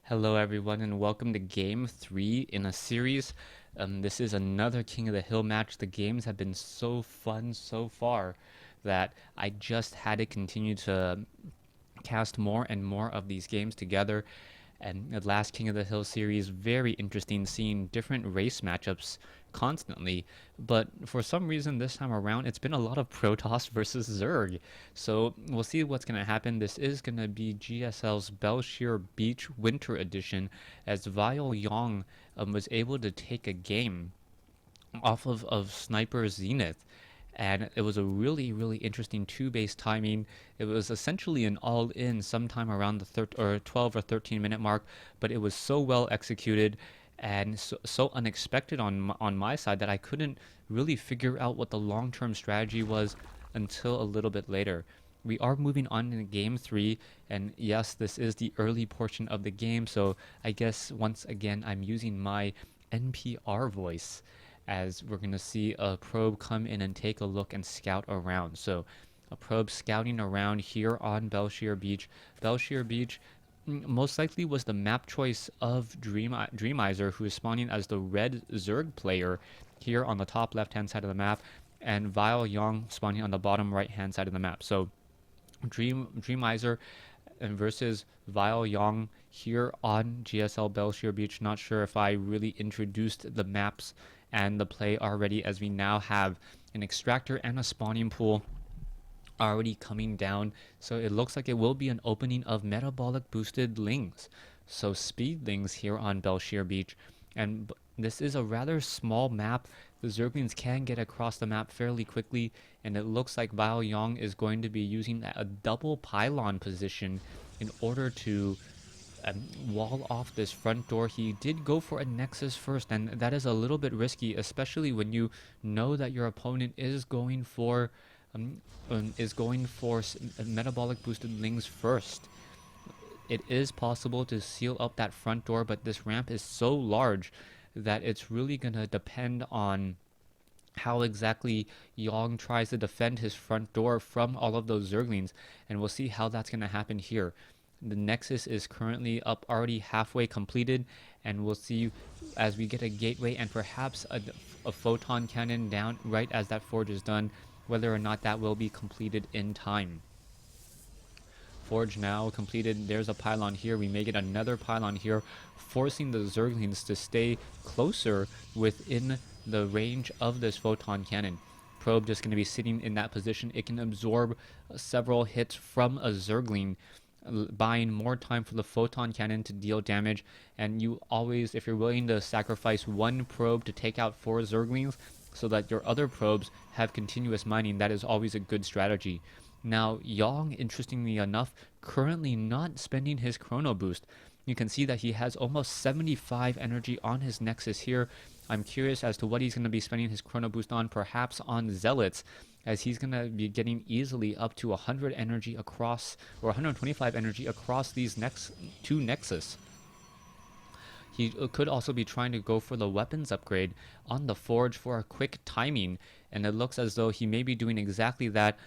Hello, everyone, and welcome to Game 3 in a series. This is another King of the Hill match. The games have been so fun so far that I just had to continue to cast more and more of these games together. And the last King of the Hill series, very interesting seeing different race matchups constantly. But for some reason this time around, it's been a lot of Protoss versus Zerg. So we'll see what's going to happen. This is going to be GSL's Belshir Beach Winter Edition, as Vile Yong was able to take a game off of Sniper Zenith. And it was a really interesting two-base timing. It was essentially an all-in sometime around the 12 or 13 minute mark, but it was so well executed and so unexpected on my side that I couldn't really figure out what the long-term strategy was until a little bit later. We are moving on in game 3, and yes, this is the early portion of the game, so I guess once again I'm using my NPR voice, as we're going to see a probe come in and take a look and scout around. So a probe scouting around here on Belshir Beach. Belshir Beach most likely was the map choice of Dreamizer, who is spawning as the red Zerg player here on the top left hand side of the map, and Vile Yong spawning on the bottom right hand side of the map. So Dreamizer versus Vile Yong here on GSL Belshir Beach. Not sure if I really introduced the maps and the play already, as we now have an extractor and a spawning pool already coming down. So it looks like it will be an opening of metabolic boosted lings. So speedlings here on Belshir Beach. And this is a rather small map. The Zerglings can get across the map fairly quickly, and it looks like Vile Yong is going to be using a double pylon position in order to wall off this front door. He did go for a Nexus first, and that is a little bit risky, especially when you know that your opponent is going for metabolic boosted lings first. It is possible to seal up that front door, but this ramp is so large that it's really going to depend on how exactly Yong tries to defend his front door from all of those Zerglings, and we'll see how that's going to happen here. The Nexus is currently up, already halfway completed, and we'll see as we get a gateway and perhaps a photon cannon down right as that forge is done, whether or not that will be completed in time. Forge now completed. There's a pylon here. We may get another pylon here, forcing the Zerglings to stay closer within the range of this photon cannon. Probe just going to be sitting in that position. It can absorb several hits from a Zergling, buying more time for the photon cannon to deal damage. And you always, if you're willing to sacrifice one probe to take out 4 Zerglings so that your other probes have continuous mining, that is always a good strategy. Now, Yong, interestingly enough, currently not spending his chrono boost. You can see that he has almost 75 energy on his Nexus here. I'm curious as to what he's going to be spending his chrono boost on, perhaps on Zealots, as he's going to be getting easily up to 100 energy across, or 125 energy across these next 2 Nexus. He could also be trying to go for the weapons upgrade on the Forge for a quick timing, and it looks as though he may be doing exactly that.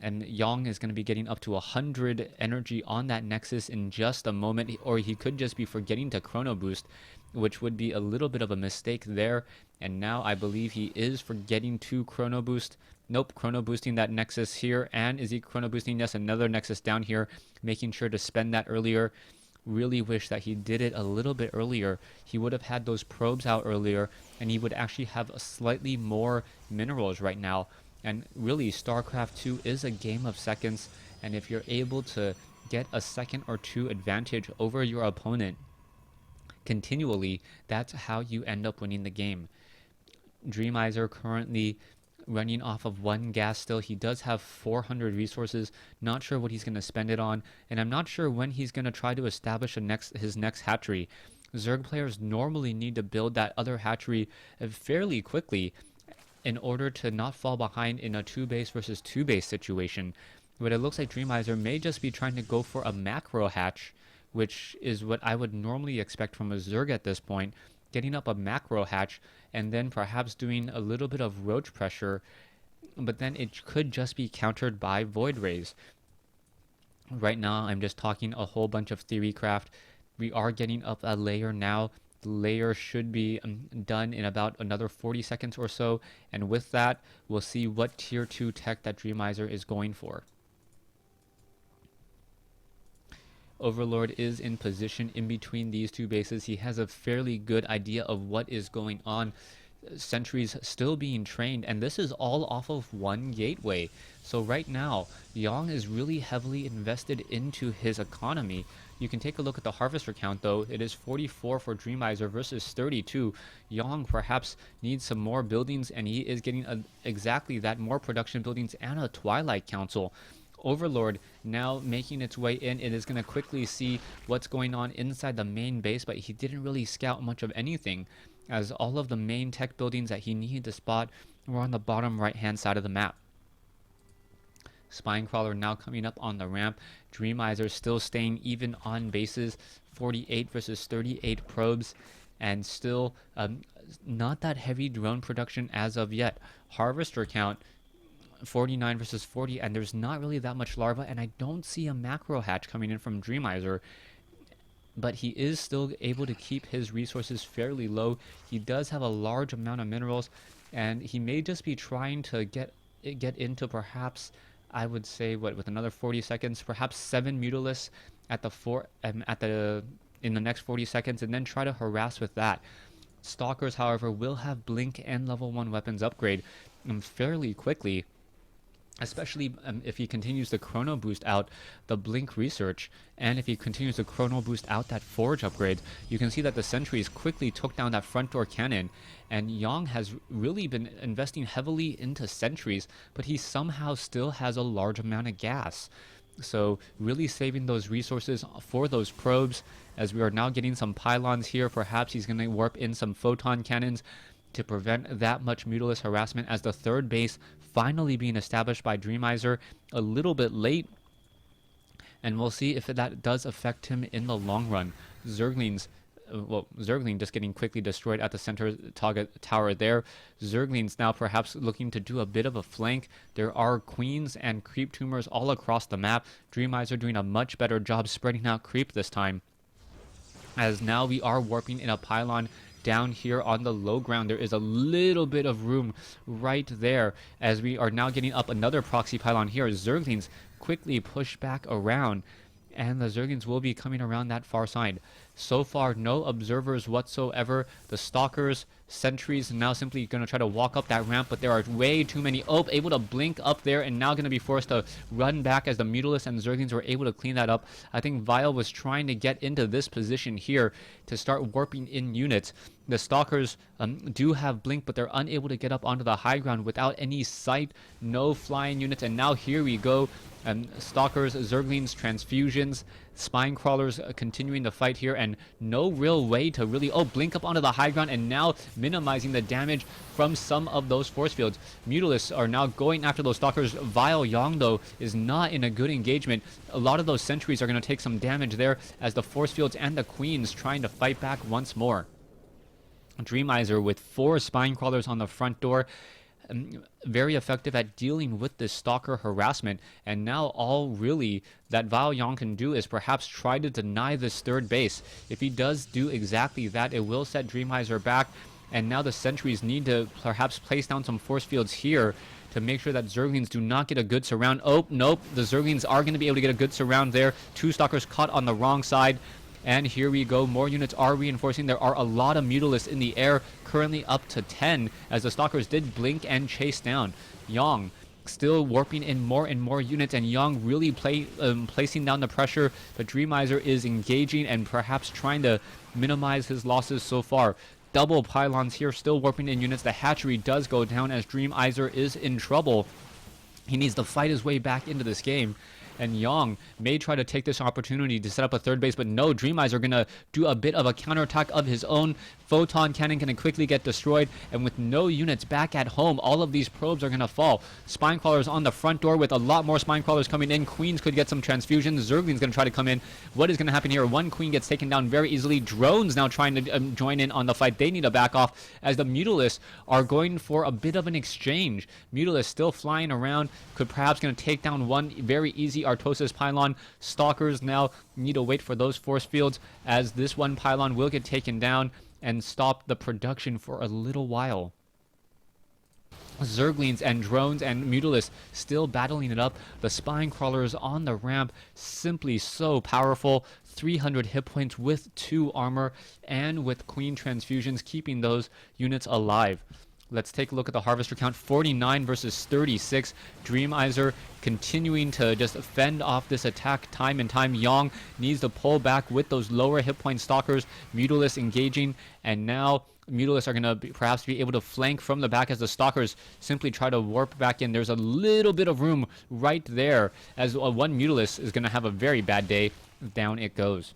And Yong is going to be getting up to 100 energy on that Nexus in just a moment, or he could just be forgetting to chrono boost, which would be a little bit of a mistake there. And now I believe he is forgetting to chrono boost. Nope, chrono boosting that Nexus here. And is he chrono boosting? Yes, another Nexus down here, making sure to spend that earlier. Really wish that he did it a little bit earlier. He would have had those probes out earlier, and he would actually have a slightly more minerals right now. And really, StarCraft 2 is a game of seconds, and if you're able to get a second or two advantage over your opponent continually, that's how you end up winning the game. Dreamizer currently running off of 1 gas still. He does have 400 resources. Not sure what he's going to spend it on, and I'm not sure when he's going to try to establish his next hatchery. Zerg players normally need to build that other hatchery fairly quickly in order to not fall behind in a 2-base versus 2-base situation. But it looks like Dreamizer may just be trying to go for a macro hatch, which is what I would normally expect from a Zerg at this point, getting up a macro hatch and then perhaps doing a little bit of roach pressure, but then it could just be countered by Void Rays. Right now I'm just talking a whole bunch of theory craft. We are getting up a layer now. The layer should be done in about another 40 seconds or so, and with that, we'll see what tier 2 tech that Dreamizer is going for. Overlord is in position in between these two bases. He has a fairly good idea of what is going on. Sentries still being trained, and this is all off of one gateway. So right now, Yang is really heavily invested into his economy. You can take a look at the harvester count though. It is 44 for Dreamizer versus 32. Yang perhaps needs some more buildings, and he is getting exactly that, more production buildings and a Twilight Council. Overlord now making its way in. It is going to quickly see what's going on inside the main base, but he didn't really scout much of anything, as all of the main tech buildings that he needed to spot were on the bottom right hand side of the map. Spinecrawler now coming up on the ramp. Dreamizer still staying even on bases, 48 versus 38 probes, and still not that heavy drone production as of yet. Harvester count 49 versus 40, and there's not really that much larva, and I don't see a macro hatch coming in from Dreamizer, but he is still able to keep his resources fairly low. He does have a large amount of minerals, and he may just be trying to get into, perhaps, I would say, with another 40 seconds, perhaps 7 Mutalisks in the next 40 seconds, and then try to harass with that. Stalkers, however, will have blink and level 1 weapons upgrade fairly quickly, especially if he continues to chrono boost out the blink research, and if he continues to chrono boost out that forge upgrade. You can see that the sentries quickly took down that front door cannon, and Yang has really been investing heavily into sentries, but he somehow still has a large amount of gas. So really saving those resources for those probes, as we are now getting some pylons here. Perhaps he's going to warp in some photon cannons to prevent that much Mutalisk harassment, as the third base finally being established by Dreamizer a little bit late, and we'll see if that does affect him in the long run. Zergling just getting quickly destroyed at the center tower there. Zerglings now perhaps looking to do a bit of a flank. There are queens and creep tumors all across the map. Dreamizer doing a much better job spreading out creep this time, as now we are warping in a pylon down here on the low ground. There is a little bit of room right there, as we are now getting up another proxy pylon here. Zerglings quickly push back around, and the Zerglings will be coming around that far side. So far, no observers whatsoever. The stalkers, sentries, now simply going to try to walk up that ramp, but there are way too many. Oh, able to blink up there, and now going to be forced to run back, as the Mutalisk and Zerglings were able to clean that up. I think Vile was trying to get into this position here to start warping in units. The stalkers do have blink, but they're unable to get up onto the high ground without any sight. No flying units, and now here we go. Stalkers, Zerglings, transfusions, spine crawlers continuing the fight here, and no real way to really blink up onto the high ground, and now minimizing the damage from some of those force fields. Mutalisks are now going after those stalkers. Vile Yang though is not in a good engagement. A lot of those sentries are going to take some damage there, as the force fields and the queens trying to fight back once more. Dreamizer with 4 spine crawlers on the front door, very effective at dealing with this stalker harassment, and now all really that Vile Yang can do is perhaps try to deny this third base. If he does do exactly that, it will set Dreamizer back, and now the sentries need to perhaps place down some force fields here to make sure that Zerglings do not get a good surround. Oh, nope, the Zerglings are going to be able to get a good surround there. 2 stalkers caught on the wrong side. And here we go, more units are reinforcing. There are a lot of Mutalisks in the air, currently up to 10, as the stalkers did blink and chase down. Yang still warping in more and more units, and Yang really placing down the pressure, but Dreamizer is engaging and perhaps trying to minimize his losses so far. Double pylons here, still warping in units. The hatchery does go down, as Dreamizer is in trouble. He needs to fight his way back into this game. And Yang may try to take this opportunity to set up a third base, but no, Dreamizer are going to do a bit of a counterattack of his own. Photon cannon going to quickly get destroyed, and with no units back at home, all of these probes are going to fall. Spine crawlers on the front door with a lot more spine crawlers coming in. Queens could get some transfusions. Zergling's going to try to come in. What is going to happen here? One queen gets taken down very easily. Drones now trying to join in on the fight. They need to back off, as the Mutalisks are going for a bit of an exchange. Mutalisks still flying around, could perhaps going to take down one very easy Artosis pylon. Stalkers now need to wait for those force fields, as this one pylon will get taken down and stop the production for a little while. Zerglings and drones and Mutalisk still battling it up. The spine crawlers on the ramp, simply so powerful. 300 hit points with 2 armor and with queen transfusions, keeping those units alive. Let's take a look at the harvester count. 49 versus 36. Dreamizer continuing to just fend off this attack time and time. Yong needs to pull back with those lower hit point stalkers. Mutalisk engaging, and now Mutalisk are going to perhaps be able to flank from the back as the stalkers simply try to warp back in. There's a little bit of room right there, as one Mutalisk is going to have a very bad day. Down it goes.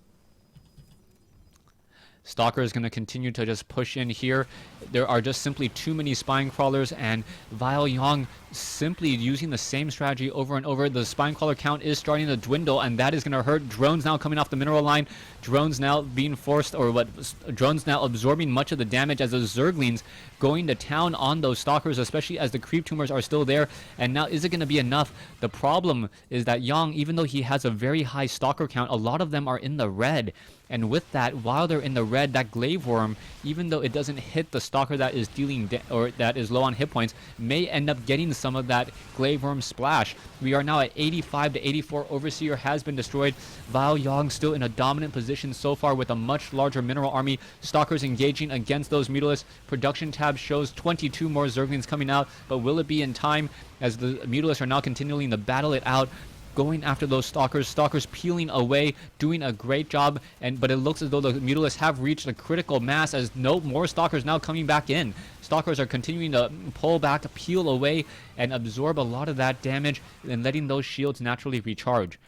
Stalker is going to continue to just push in here. There are just simply too many spine crawlers, and Vile Yong simply using the same strategy over and over. The spine crawler count is starting to dwindle, and that is going to hurt. Drones now coming off the mineral line. Drones now being forced, or what? Drones now absorbing much of the damage as those Zerglings going to town on those stalkers, especially as the creep tumors are still there. And now, is it going to be enough? The problem is that Yong, even though he has a very high stalker count, a lot of them are in the red. And with that, while they're in the red, that glaive worm, even though it doesn't hit the stalker that is dealing or that is low on hit points, may end up getting some of that glaive worm splash. We are now at 85 to 84. Overseer has been destroyed. Vile Yong still in a dominant position so far with a much larger mineral army. Stalkers engaging against those Mutalisk. Production tab shows 22 more Zerglings coming out, but will it be in time, as the Mutalisk are now continuing to battle it out, going after those stalkers. Stalkers peeling away, doing a great job, but it looks as though the Mutalisk have reached a critical mass, as no more stalkers now coming back in. Stalkers are continuing to pull back, peel away, and absorb a lot of that damage, and letting those shields naturally recharge.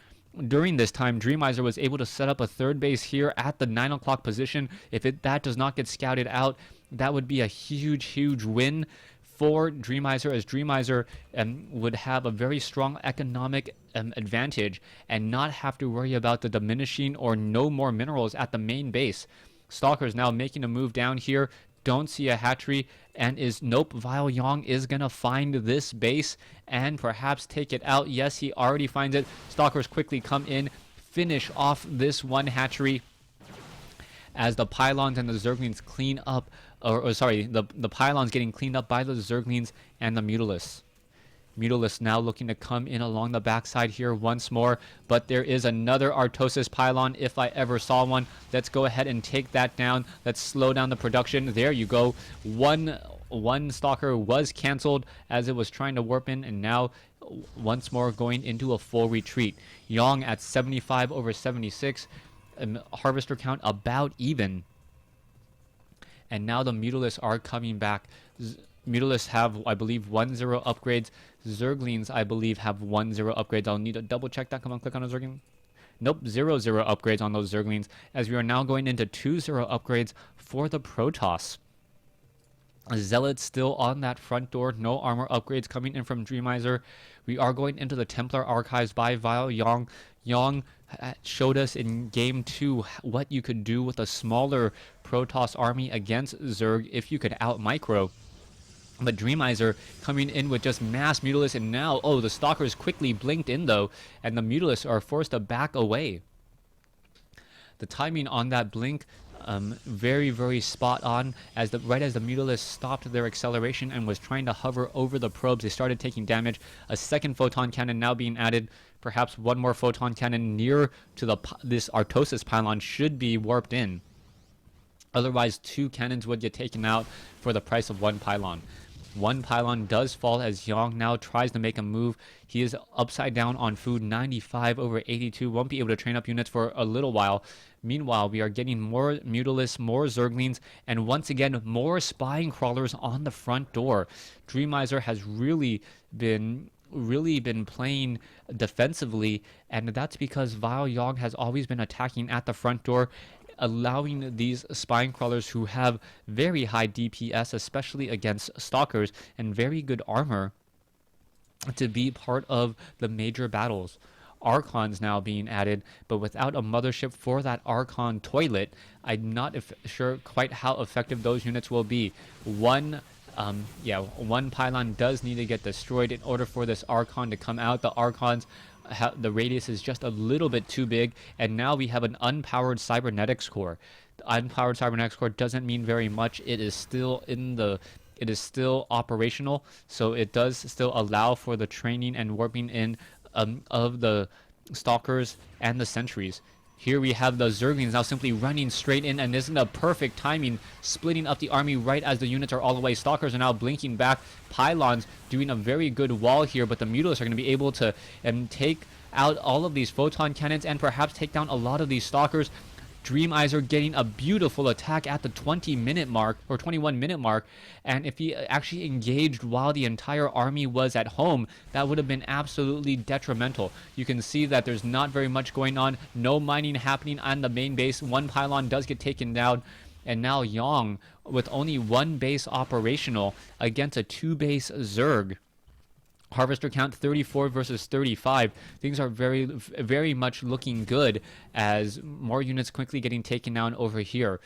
During this time, Dreamizer was able to set up a third base here at the 9 o'clock position. If that does not get scouted out, that would be a huge win for Dreamizer, as Dreamizer would have a very strong economic advantage and not have to worry about the diminishing or no more minerals at the main base. Stalkers now making a move down here. Don't see a hatchery, and nope, Vile Yong is going to find this base and perhaps take it out. Yes, he already finds it. Stalkers quickly come in, finish off this one hatchery, as the pylons and the Zerglings clean up, the pylons getting cleaned up by the Zerglings and the Mutalisk. Mutalisk now looking to come in along the backside here once more, but there is another Artosis pylon if I ever saw one. Let's go ahead and take that down. Let's slow down the production. There you go. One stalker was canceled as it was trying to warp in, and now once more going into a full retreat. Yong at 75 over 76. Harvester count about even, and now the Mutalisk are coming back. Mutalisk have, I believe, 1-0 upgrades. Zerglings, I believe, have 1-0 upgrades. I'll need to double check that. Come on, click on a Zergling. Nope, 0-0 upgrades on those Zerglings, as we are now going into 2-0 upgrades for the Protoss. Zealots still on that front door. No armor upgrades coming in from Dreamizer. We are going into the Templar Archives by Vile Yong. Yong showed us in Game 2 what you could do with a smaller Protoss army against Zerg if you could out-micro. But Dreamizer coming in with just mass Mutalisk, and now, the Stalkers quickly blinked in though, and the Mutalisk are forced to back away. The timing on that blink, very spot on, as right as the Mutalisk stopped their acceleration and was trying to hover over the probes, they started taking damage. A second photon cannon now being added. Perhaps one more photon cannon near to this Artosis pylon should be warped in. Otherwise, 2 cannons would get taken out for the price of 1 pylon. 1 pylon does fall as Yong now tries to make a move. He is upside down on food, 95 over 82. Won't be able to train up units for a little while. Meanwhile, we are getting more Mutalisks, more Zerglings, and once again, more spine crawlers on the front door. Dreamizer has really been playing defensively, and that's because Vile Yong has always been attacking at the front door, allowing these spine crawlers who have very high DPS, especially against stalkers, and very good armor, to be part of the major battles. Archons now being added, but without a mothership for that Archon toilet, I'm not sure quite how effective those units will be. One pylon does need to get destroyed in order for this Archon to come out. The Archons the radius is just a little bit too big, and now we have an unpowered cybernetics core. The unpowered cybernetics core doesn't mean very much. It is still operational, so it does still allow for the training and warping in of the stalkers and the sentries. Here we have the Zerglings now simply running straight in, and isn't a perfect timing, splitting up the army right as the units are all away. Stalkers are now blinking back. Pylons doing a very good wall here, but the Mutalisks are going to be able to take out all of these photon cannons and perhaps take down a lot of these Stalkers. Dreamizer getting a beautiful attack at the 20-minute mark, or 21-minute mark, and if he actually engaged while the entire army was at home, that would have been absolutely detrimental. You can see that there's not very much going on, no mining happening on the main base. One pylon does get taken down, and now Yang, with only one base operational against a 2-base Zerg. Harvester count 34 versus 35. Things are very much looking good as more units quickly getting taken down over here.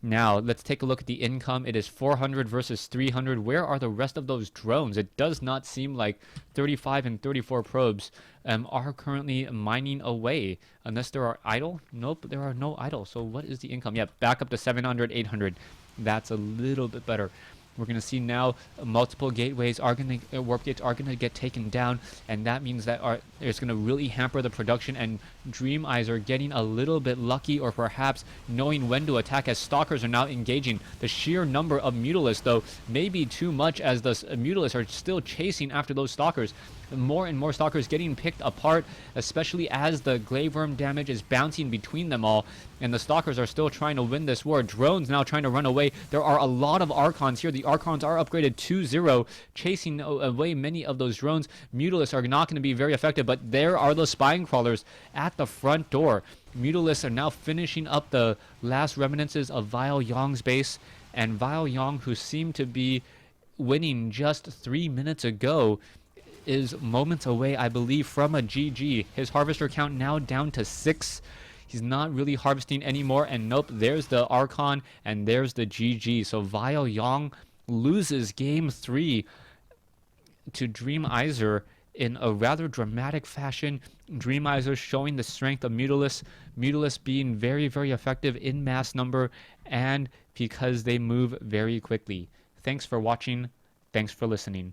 Now, let's take a look at the income. It is 400 versus 300. Where are the rest of those drones? It does not seem like 35 and 34 probes are currently mining away. Unless there are idle? Nope, there are no idle. So what is the income? Yep, back up to 700, 800. That's a little bit better. We're going to see now multiple gateways are going to, warp gates are going to get taken down, and that means that it's going to really hamper the production, and Dreamizer getting a little bit lucky, or perhaps knowing when to attack as Stalkers are now engaging. The sheer number of Mutalisks, though, may be too much as the Mutalisks are still chasing after those Stalkers. More and more Stalkers getting picked apart, especially as the Glaive Worm damage is bouncing between them all, and the Stalkers are still trying to win this war. Drones now trying to run away. There are a lot of Archons here. The Archons are upgraded 2-0, chasing away many of those drones. Mutalisks are not going to be very effective, but there are the Spine Crawlers at the front door. Mutalisks are now finishing up the last remnants of Vile Yang's base, and Vile Yang, who seemed to be winning just 3 minutes ago, is moments away, I believe, from a GG. His harvester count now down to 6. He's not really harvesting anymore, and nope, there's the Archon, and there's the GG. So Vile Yang loses game 3 to Dreamizer in a rather dramatic fashion. Dreamizer showing the strength of Mutalisk. Mutalisk being very, very effective in mass number, and because they move very quickly. Thanks for watching. Thanks for listening.